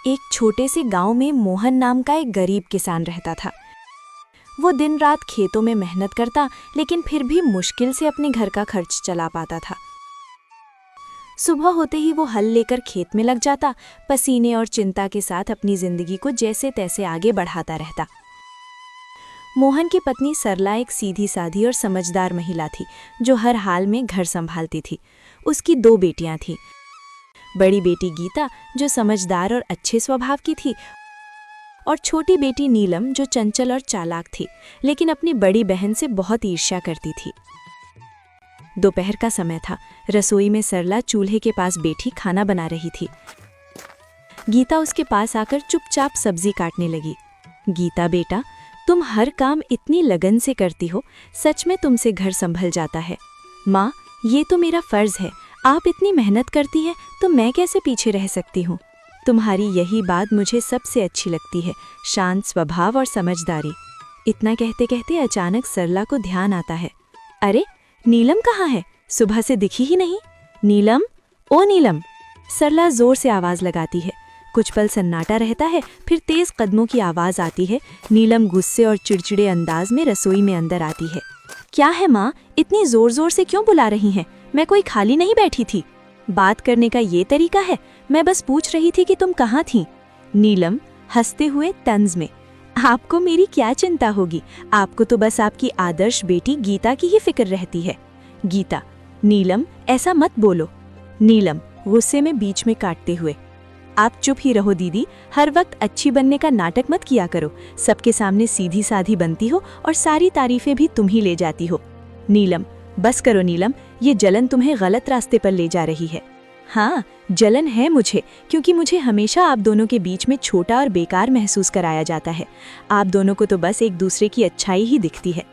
एक छोटे से गांव में मोहन नाम का एक गरीब किसान रहता था। वो दिन रात खेतों में मेहनत करता, लेकिन फिर भी मुश्किल से अपने घर का खर्च चला पाता था। सुबह होते ही वो हल लेकर खेत में लग जाता, पसीने और चिंता के साथ अपनी जिंदगी को जैसे तैसे आगे बढ़ाता रहता। मोहन की पत्नी सरला एक सीधी साधी और समझदार महिला थी, जो हर हाल में घर संभालती थी। उसकी 2 बेटियां थीं। बड़ी बेटी गीता, जो समझदार और अच्छे स्वभाव की थी, और छोटी बेटी नीलम, जो चंचल और चालाक थी, लेकिन अपनी बड़ी बहन से बहुत ईर्ष्या करती थी। दोपहर का समय था। रसोई में सरला चूल्हे के पास बैठी खाना बना रही थी। गीता उसके पास आकर चुपचाप सब्जी काटने लगी। गीता बेटा, तुम हर काम इतनी लगन से करती हो, सच में तुमसे घर संभल जाता है। माँ, ये तो मेरा फर्ज है, आप इतनी मेहनत करती हैं तो मैं कैसे पीछे रह सकती हूँ। तुम्हारी यही बात मुझे सबसे अच्छी लगती है, शांत स्वभाव और समझदारी। इतना कहते कहते अचानक सरला को ध्यान आता है। अरे, नीलम कहाँ है? सुबह से दिखी ही नहीं। नीलम, ओ नीलम! सरला जोर से आवाज लगाती है। कुछ पल सन्नाटा रहता है, फिर तेज कदमों की आवाज आती है। नीलम गुस्से और चिड़चिड़े अंदाज में रसोई में अंदर आती है। क्या है माँ, इतनी जोर जोर से क्यों बुला रही हैं? मैं कोई खाली नहीं बैठी थी। बात करने का ये तरीका है? मैं बस पूछ रही थी कि तुम कहाँ थीं। नीलम हंसते हुए तंज में, आपको मेरी क्या चिंता होगी, आपको तो बस आपकी आदर्श बेटी गीता की ही फिक्र रहती है। गीता, नीलम ऐसा मत बोलो। नीलम गुस्से में बीच में काटते हुए, आप चुप ही रहो दीदी, हर वक्त अच्छी बनने का नाटक मत किया करो। सबके सामने सीधी साधी बनती हो और सारी तारीफें भी तुम ही ले जाती हो। नीलम, बस करो नीलम, ये जलन तुम्हें गलत रास्ते पर ले जा रही है। हाँ, जलन है मुझे, क्योंकि मुझे हमेशा आप दोनों के बीच में छोटा और बेकार महसूस कराया जाता है। आप दोनों को तो बस एक दूसरे की अच्छाई ही दिखती है।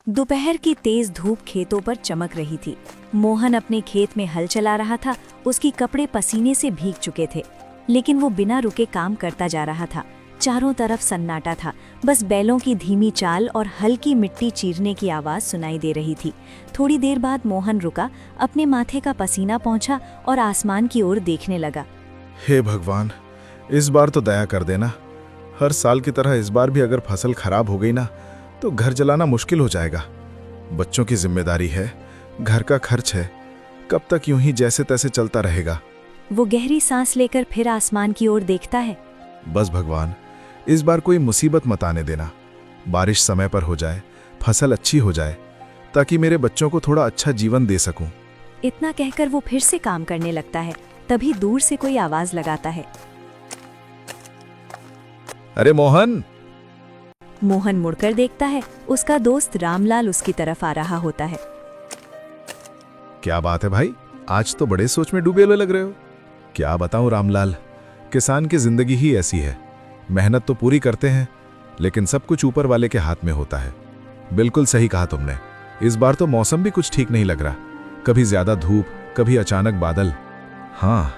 दोपहर की तेज धूप खेतों पर चमक रही थी। मोहन अपने खेत में हल चला रहा था। उसकी कपड़े पसीने से भीग चुके थे, लेकिन वो बिना रुके काम करता जा रहा था। चारों तरफ सन्नाटा था, बस बैलों की धीमी चाल और हल्की मिट्टी चीरने की आवाज सुनाई दे रही थी। थोड़ी देर बाद मोहन रुका, अपने माथे का पसीना पोंछा और आसमान की ओर देखने लगा। हे भगवान, इस बार तो दया कर देना। हर साल की तरह इस बार भी अगर फसल खराब हो गई ना, तो घर चलाना मुश्किल हो जाएगा। बच्चों की जिम्मेदारी है, घर का खर्च है, कब तक यूं ही जैसे तैसे चलता रहेगा। वो गहरी सांस लेकर फिर आसमान की ओर देखता है। बस भगवान, इस बार कोई मुसीबत मत आने देना। बारिश समय पर हो जाए, फसल अच्छी हो जाए, ताकि मेरे बच्चों को थोड़ा अच्छा जीवन दे सकूं। इतना कहकर वो फिर से काम करने लगता है। तभी दूर से कोई आवाज लगाता है। अरे मोहन! मोहन मुड़कर देखता है। उसका दोस्त रामलाल उसकी तरफ आ रहा होता है। क्या बात है भाई, आज तो बड़े सोच में डूबे हुए लग रहे हो। क्या बताऊं रामलाल, किसान की जिंदगी ही ऐसी है। मेहनत तो पूरी करते हैं, लेकिन सब कुछ ऊपर वाले के हाथ में होता है। बिल्कुल सही कहा तुमने। इस बार तो मौसम भी कुछ ठीक नहीं लग रहा, कभी ज्यादा धूप, कभी अचानक बादल। हाँ,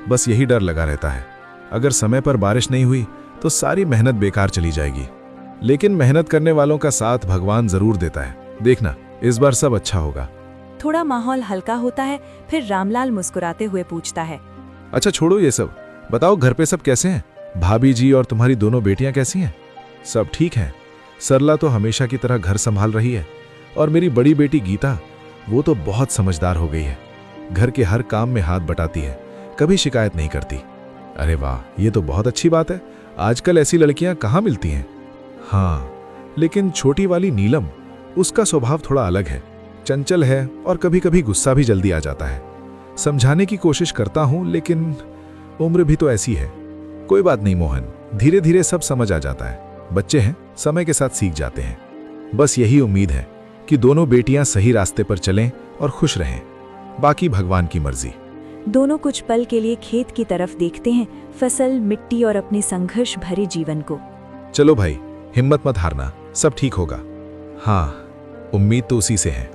बस यही डर लगा रहता है। अगर समय पर बारिश नहीं हुई तो सारी मेहनत बेकार चली जाएगी। लेकिन मेहनत करने वालों का साथ भगवान जरूर देता है। देखना, इस बार सब अच्छा होगा। थोड़ा माहौल हल्का होता है, फिर रामलाल मुस्कुराते हुए पूछता है। अच्छा छोड़ो ये सब, बताओ घर पे सब कैसे हैं? भाभी जी और तुम्हारी दोनों बेटियां कैसी हैं? सब ठीक हैं। सरला तो हमेशा की तरह घर संभाल रही है, और मेरी बड़ी बेटी गीता, वो तो बहुत समझदार हो गई है। घर के हर काम में हाथ बटाती है, कभी शिकायत नहीं करती। अरे वाह, ये तो बहुत अच्छी बात है। आजकल ऐसी लड़कियां कहाँ मिलती हैं। हाँ, लेकिन छोटी वाली नीलम, उसका स्वभाव थोड़ा अलग है। चंचल है और कभी कभी गुस्सा भी जल्दी आ जाता है। समझाने की कोशिश करता हूं, लेकिन उम्र भी तो ऐसी है। कोई बात नहीं मोहन, धीरे धीरे सब समझ आ जाता है। बच्चे हैं, समय के साथ सीख जाते हैं। बस यही उम्मीद है कि दोनों बेटियां सही रास्ते पर चलें और खुश रहें। बाकी भगवान की मर्जी। दोनों कुछ पल के लिए खेत की तरफ देखते हैं, फसल, मिट्टी और अपने संघर्ष भरे जीवन को। चलो भाई, हिम्मत मत हारना, सब ठीक होगा। हाँ, उम्मीद तो उसी से है।